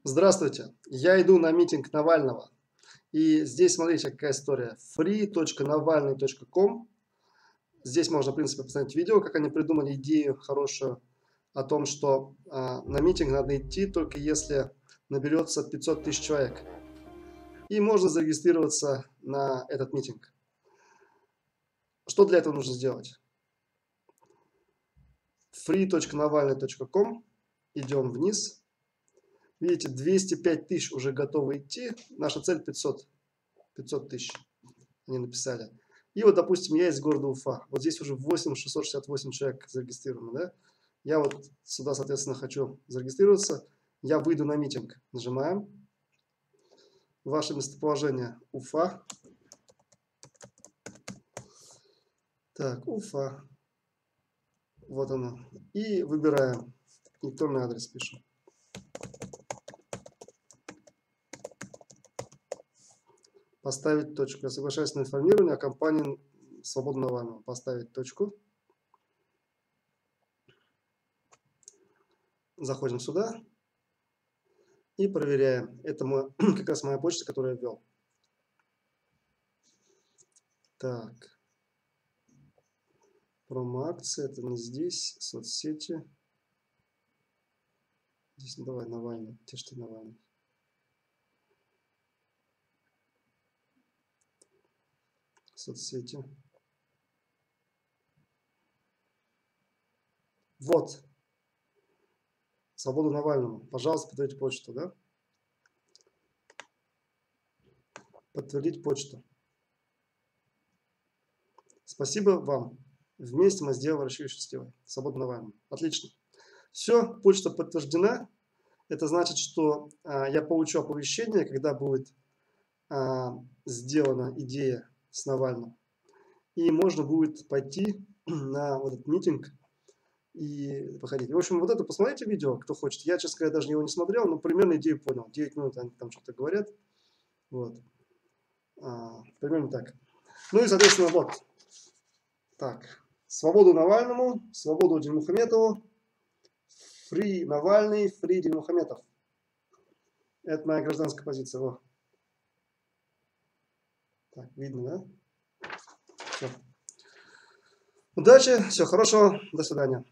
Здравствуйте, я иду на митинг Навального. И здесь смотрите, какая история. free.navalny.com. Здесь можно, в принципе, посмотреть видео, как они придумали идею хорошую о том, что на митинг надо идти только если наберется 500 тысяч человек. И можно зарегистрироваться на этот митинг. Что для этого нужно сделать? free.navalny.com. Идем вниз. Видите, 205 тысяч уже готовы идти. Наша цель 500 тысяч. Они написали. И вот, допустим, я из города Уфа. Вот здесь уже 8668 человек зарегистрировано, да? Я вот сюда, соответственно, хочу зарегистрироваться. Я выйду на митинг. Нажимаем. Ваше местоположение Уфа. Так, Уфа. Вот оно. И выбираем. Электронный адрес пишем. Поставить точку. Я соглашаюсь на информирование о компании Свобода Навального. Поставить точку. Заходим сюда и проверяем. Это как раз моя почта, которую я ввел. Так. Промо-акция. Это не здесь. Соцсети. Здесь, ну, давай, Навальный. Те, что Навальный. Соцсети. Вот. Свободу Навальному. Пожалуйста, подтвердите почту, да? Подтвердить почту. Спасибо вам. Вместе мы сделаем Россию счастливой. Свободу Навальному. Отлично. Все, почта подтверждена. Это значит, что я получу оповещение, когда будет сделана идея с Навальным. И можно будет пойти на вот этот митинг и походить. В общем, вот это посмотрите видео, кто хочет. Я, честно говоря, даже его не смотрел, но примерно идею понял. 9 минут они там что-то говорят. Вот. Примерно так. Ну и, соответственно, вот. Так. Свободу Навальному, свободу Дильмухаметову, фри Навальный, фри Дильмухаметов. Это моя гражданская позиция. Во. Так, видно, да? Все. Удачи, всего хорошего, до свидания.